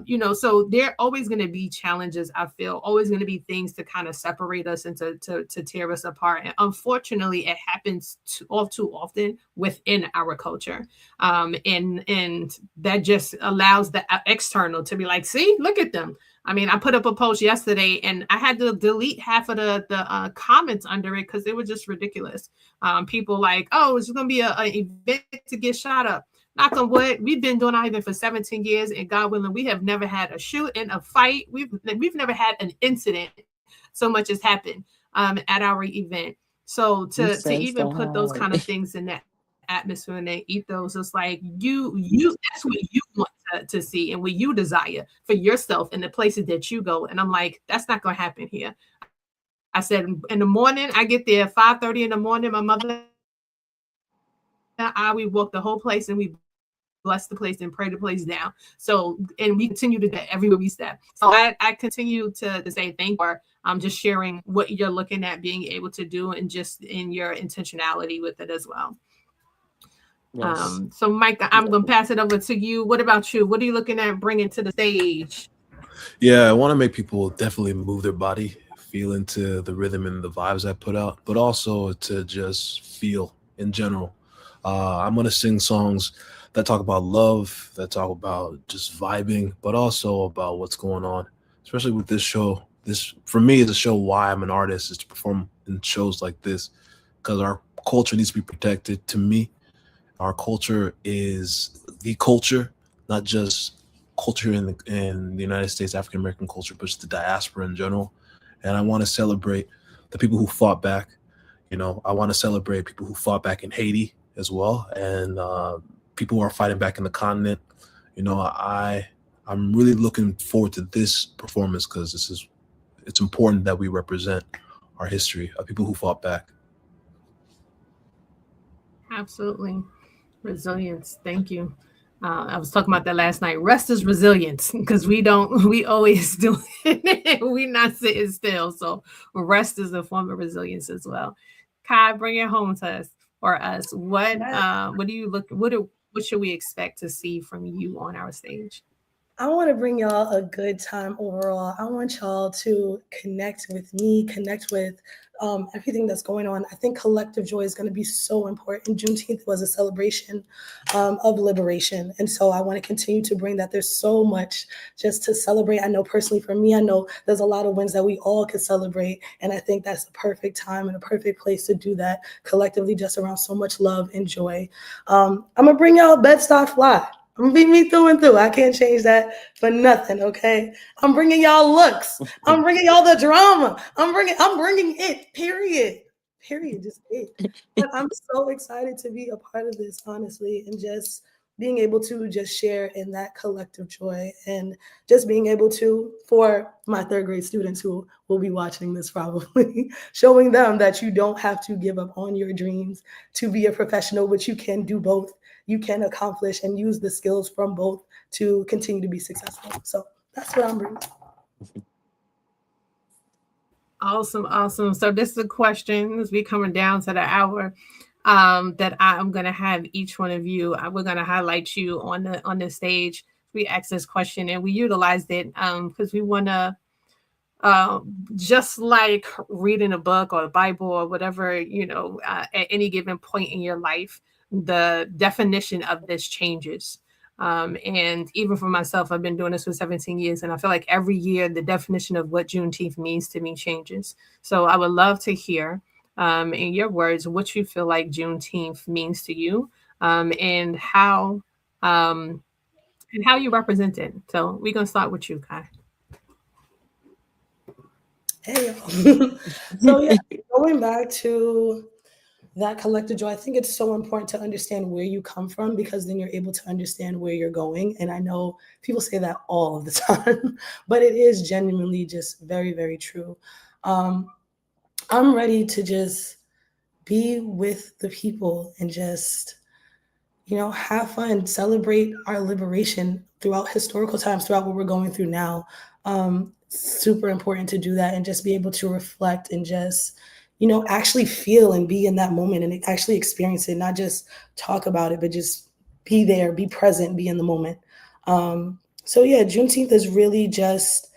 you know, so there are always going to be challenges. I feel always going to be things to kind of separate us and to tear us apart, and unfortunately, it happens all too often within our culture, and that just allows the external to be like, see, look at them. I mean, I put up a post yesterday and I had to delete half of the comments under it because they were just ridiculous. People like, oh, it's going to be an event to get shot up. Knock on wood, we've been doing our event for 17 years, and God willing, we have never had a shoot and a fight. We've never had an incident so much has happened at our event. So I'm to so even put those sorry. kind of things in that atmosphere and that ethos, it's like you that's what you want to see and what you desire for yourself in the places that you go. And I'm like, that's not going to happen here. I said in the morning, I get there at 5:30 in the morning. My mother that aisle, we walk the whole place and we bless the place and pray the place down. So, and we continue to do that everywhere we step. So I continue to say thank you for just sharing what you're looking at being able to do and just in your intentionality with it as well. Yes. So Mike, I'm going to pass it over to you. What about you? What are you looking at bringing to the stage? Yeah, I want to make people definitely move their body, feel into the rhythm and the vibes I put out, but also to just feel in general. I'm going to sing songs that talk about love, that talk about just vibing, but also about what's going on, especially with this show. This, for me, is a show why I'm an artist, is to perform in shows like this, because our culture needs to be protected. To me, our culture is the culture, not just culture in the United States, African American culture, but just the diaspora in general. And I want to celebrate the people who fought back. You know, I want to celebrate people who fought back in Haiti as well, and people who are fighting back in the continent. You know, I'm really looking forward to this performance because it's important that we represent our history of people who fought back. Absolutely. Resilience. Thank you. I was talking about that last night. Rest is resilience because we always do it. We not sitting still. So rest is a form of resilience as well. Kai, bring it home to us or us. What do you look, what should we expect to see from you on our stage? I want to bring y'all a good time overall. I want y'all to connect with me, connect with everything that's going on. I think collective joy is going to be so important. Juneteenth was a celebration of liberation. And so I want to continue to bring that. There's so much just to celebrate. I know personally for me, I know there's a lot of wins that we all could celebrate. And I think that's the perfect time and a perfect place to do that collectively, just around so much love and joy. I'm going to bring y'all Bed-Stuy Fly. I'm gonna be me through and through. I can't change that for nothing, okay? I'm bringing y'all looks. I'm bringing y'all the drama. I'm bringing it, period. Period, just it. But I'm so excited to be a part of this, honestly, and just being able to just share in that collective joy and just being able to, for my third grade students who will be watching this probably, showing them that you don't have to give up on your dreams to be a professional, but you can do both. You can accomplish and use the skills from both to continue to be successful. So that's what I'm bringing. Awesome. So this is a question as we coming down to the hour that I'm going to have each one of you. We're going to highlight you on the stage. We asked this question and we utilized it because we want to just like reading a book or a Bible or whatever, at any given point in your life, the definition of this changes. And even for myself, I've been doing this for 17 years, and I feel like every year the definition of what Juneteenth means to me changes. So I would love to hear, in your words, what you feel like Juneteenth means to you, and how you represent it. So we're gonna start with you, Kai. Hey, so yeah, going back to that collective joy, I think it's so important to understand where you come from because then you're able to understand where you're going. And I know people say that all of the time, but it is genuinely just very, very true. I'm ready to just be with the people and just, have fun, celebrate our liberation throughout historical times, throughout what we're going through now. Super important to do that and just be able to reflect and just actually feel and be in that moment and actually experience it, not just talk about it, but just be there, be present, be in the moment. So yeah, Juneteenth is really just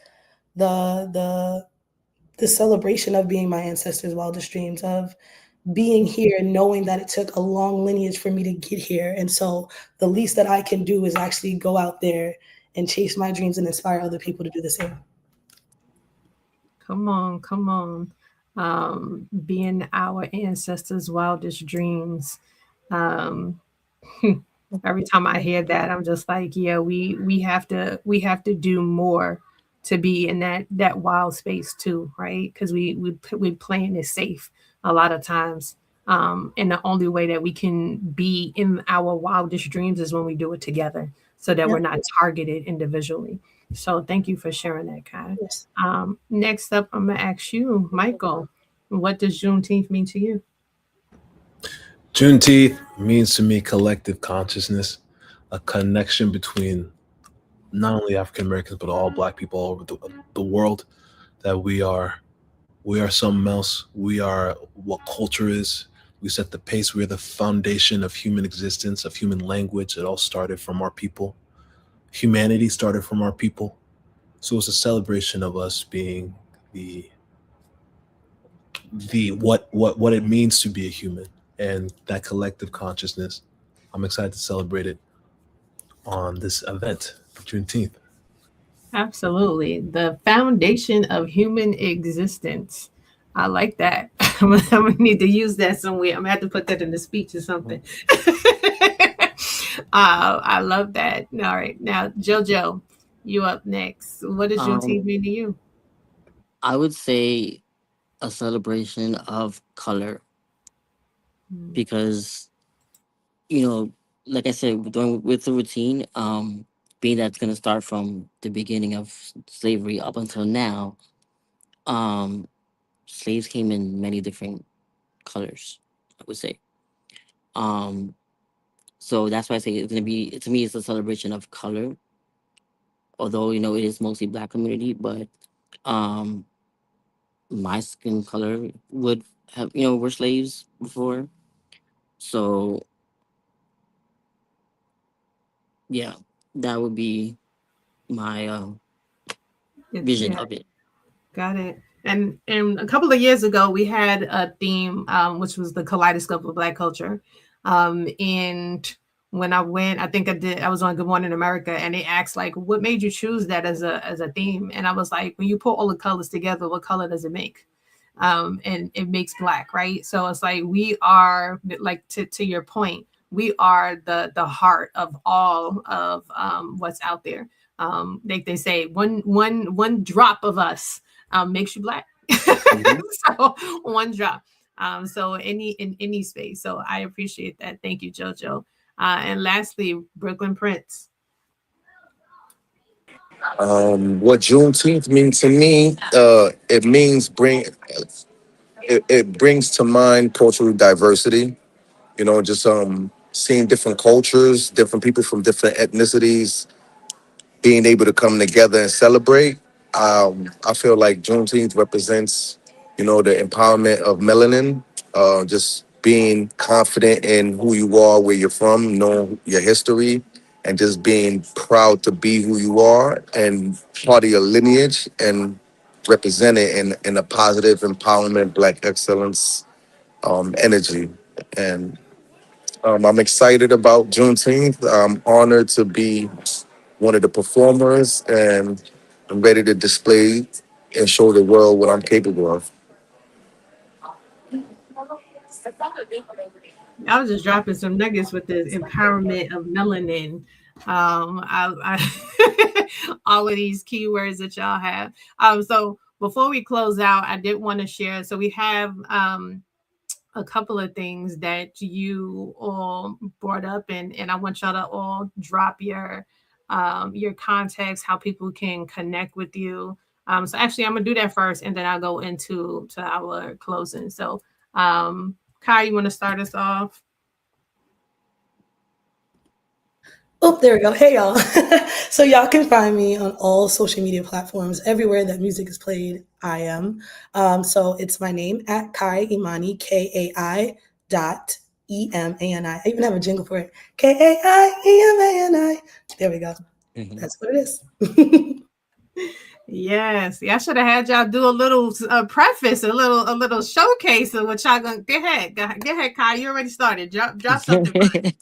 the celebration of being my ancestors' wildest dreams, of being here and knowing that it took a long lineage for me to get here. And so the least that I can do is actually go out there and chase my dreams and inspire other people to do the same. Come on. Being our ancestors' wildest dreams. Every time I hear that, I'm just like, yeah, we have to do more to be in that wild space too, right? Because we playing it safe a lot of times. And the only way that we can be in our wildest dreams is when we do it together, so that we're not targeted individually. So thank you for sharing that, Kai. Yes. Next up, I'm gonna ask you, Michael, what does Juneteenth mean to you? Juneteenth means to me collective consciousness, a connection between not only African Americans but all Black people all over the world. That we are something else. We are what culture is. We set the pace. We are the foundation of human existence, of human language. It all started from our people. Humanity started from our people. So it's a celebration of us being the what it means to be a human and that collective consciousness. I'm excited to celebrate it on this event, Juneteenth. Absolutely. The foundation of human existence. I like that. I'm gonna need to use that somewhere. I'm gonna have to put that in the speech or something. I love that. All right. Now, Jojo, you up next. What does Juneteenth mean to you? I would say a celebration of color because, like I said, with the routine, being that's going to start from the beginning of slavery up until now, slaves came in many different colors, I would say. So that's why I say it's going to be, to me, it's a celebration of color. Although, it is mostly Black community, but my skin color would have, were slaves before. So, yeah, that would be my vision of it. Got it. And a couple of years ago, we had a theme, which was the kaleidoscope of Black culture. And when I went, I was on Good Morning America, and they asked like, what made you choose that as a theme? And I was like, when you put all the colors together, what color does it make? And it makes Black, right? So it's like, we are, like, to your point, we are the heart of all of what's out there. They say one drop of us makes you Black. Mm-hmm. So one drop. So in any space. So I appreciate that. Thank you, Jojo. And lastly, Brooklyn Prince. What Juneteenth means to me, it means it brings to mind cultural diversity. Just seeing different cultures, different people from different ethnicities, being able to come together and celebrate. I feel like Juneteenth represents, the empowerment of melanin, just being confident in who you are, where you're from, knowing your history, and just being proud to be who you are and part of your lineage and represent it in a positive empowerment, Black excellence energy. And I'm excited about Juneteenth. I'm honored to be one of the performers, and I'm ready to display and show the world what I'm capable of. I was just dropping some nuggets with the empowerment of melanin. All of these keywords that y'all have. So before we close out, I did want to share. So we have a couple of things that you all brought up, and I want y'all to all drop your contacts, how people can connect with you. So actually, I'm gonna do that first, and then I'll go into our closing. So, Kai, you want to start us off? Oh, there we go. Hey, y'all. So y'all can find me on all social media platforms. Everywhere that music is played, I am. So it's my name at Kai Emani, KAI dot EMANI. I even have a jingle for it. KAIEMANI. There we go. Mm-hmm. That's what it is. Yes, I should have had y'all do a little preface, a little showcase of what y'all gonna. Go ahead, Kai. You already started. Drop something. Listen.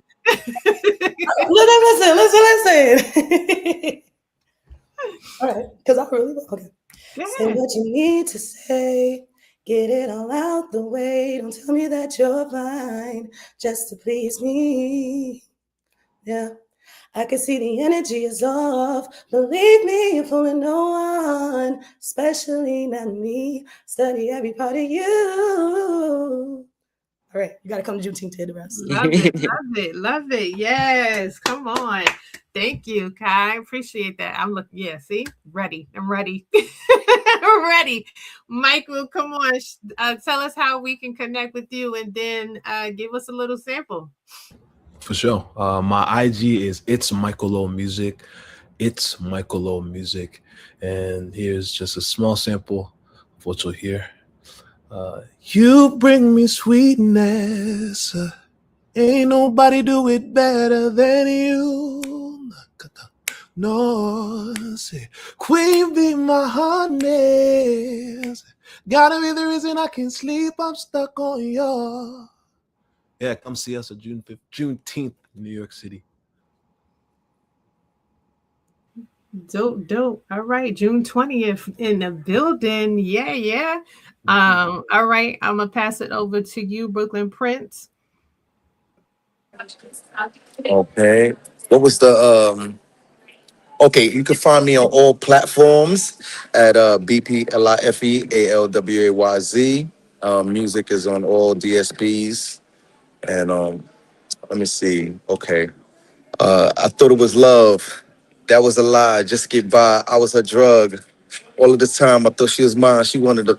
All right, because I really okay. Say what you need to say. Get it all out the way. Don't tell me that you're fine just to please me. Yeah. I can see the energy is off. Believe me, you're fooling no one, especially not me. Study every part of you. All right, you got to come to Juneteenth to hear the rest. Love it, love it, love it. Yes, come on. Thank you, Kai. Appreciate that. I'm looking. Yeah, see, ready. I'm ready. I'm ready. Michael, come on. Tell us how we can connect with you, and then give us a little sample. For sure. My IG is It's Michael O Music. It's Michael O Music. And here's just a small sample of what you'll hear. You bring me sweetness. Ain't nobody do it better than you. No, say, Queen be my honey. Gotta be the reason I can sleep. I'm stuck on you. Yeah, come see us at Juneteenth in New York City. Dope. All right, June 20th in the building. Yeah. All right, I'm gonna pass it over to you, Brooklyn Prince. Okay. What was the Okay, you can find me on all platforms at BPLIFEALWAYZ. Music is on all DSPs. And let me see. Okay. I thought it was love. That was a lie. Just get by. I was her drug. All of the time, I thought she was mine. She wanted to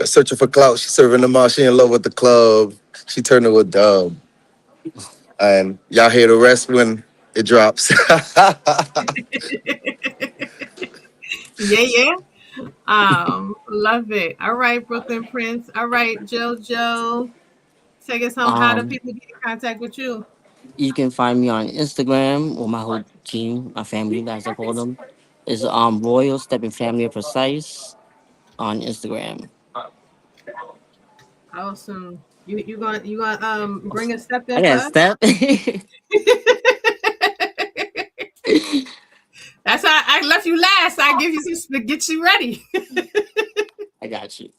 searching for clout. She serving them out. She in love with the club. She turned to a dub. And y'all hear the rest when it drops. Yeah. Love it. All right, Brooklyn Prince. All right, Jojo. Take us home. How do people get in contact with you? You can find me on Instagram or my whole team, my family, as I call them. Is Royal Stepping Family of Precise on Instagram. Awesome. You gonna bring a step I in for got a us? step. That's how I left you last. I give you some to get you ready. I got you.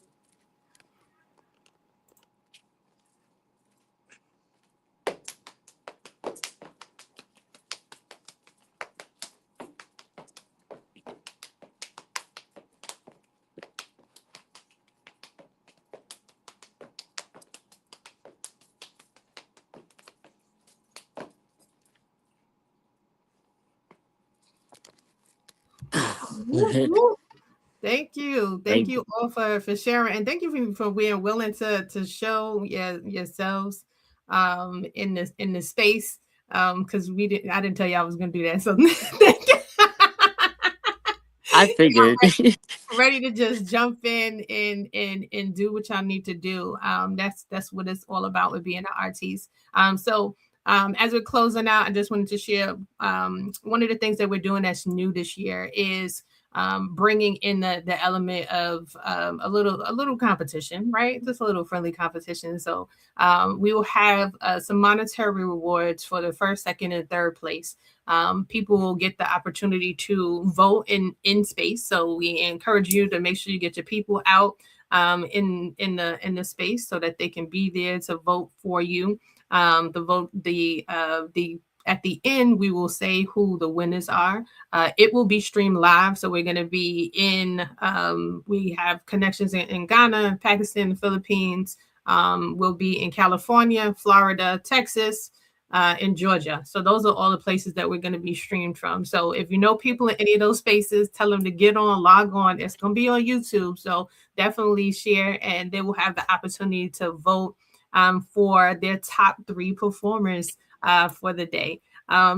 Thank you all for sharing, and thank you for being willing to show yourselves in this space, because I didn't tell you I was gonna do that, so I figured. ready to just jump in and do what y'all need to do. That's what it's all about with being an artiste. As we're closing out, I just wanted to share one of the things that we're doing that's new this year is bringing in the element of a little competition, right? Just a little friendly competition. So we will have some monetary rewards for the first, second, and third place. People will get the opportunity to vote in space. So we encourage you to make sure you get your people out in the space so that they can be there to vote for you. At the end, we will say who the winners are. It will be streamed live. So we're going to be we have connections in Ghana, Pakistan, the Philippines. We'll be in California, Florida, Texas, in Georgia. So those are all the places that we're going to be streamed from. So if you know people in any of those spaces, tell them to get on, log on. It's going to be on YouTube. So definitely share, and they will have the opportunity to vote for their top 3 performers for the day.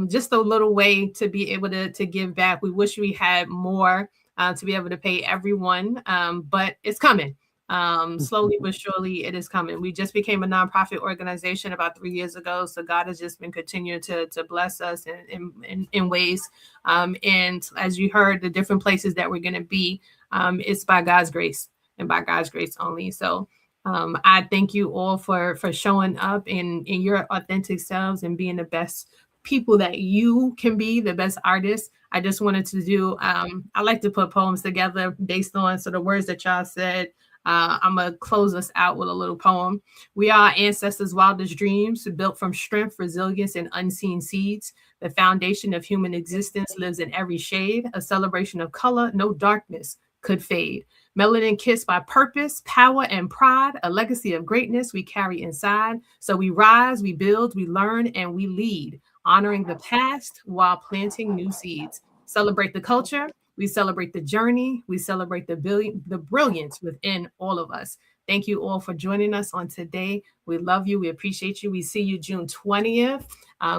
Just a little way to be able to give back. We wish we had more to be able to pay everyone, but it's coming. Slowly but surely it is coming. We just became a nonprofit organization about 3 years ago. So God has just been continuing to bless us in ways. And as you heard, the different places that we're going to be, it's by God's grace and by God's grace only. So I thank you all for showing up in your authentic selves and being the best people that you can be, the best artists. I just wanted to do, I like to put poems together based on the words that y'all said. I'm going to close us out with a little poem. We are ancestors' wildest dreams, built from strength, resilience, and unseen seeds. The foundation of human existence lives in every shade, a celebration of color, no darkness, could fade. Melanin kissed by purpose, power, and pride, a legacy of greatness we carry inside. So we rise, we build, we learn, and we lead, honoring the past while planting new seeds. Celebrate the culture. We celebrate the journey. We celebrate the brilliance within all of us. Thank you all for joining us on today. We love you. We appreciate you. We see you June 20th.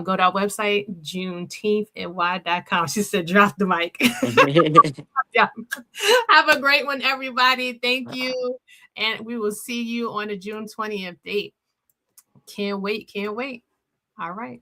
Go to our website, Juneteenth NY.com. She said, drop the mic. Yeah. Have a great one, everybody. Thank you. And we will see you on the June 20th date. Can't wait. Can't wait. All right.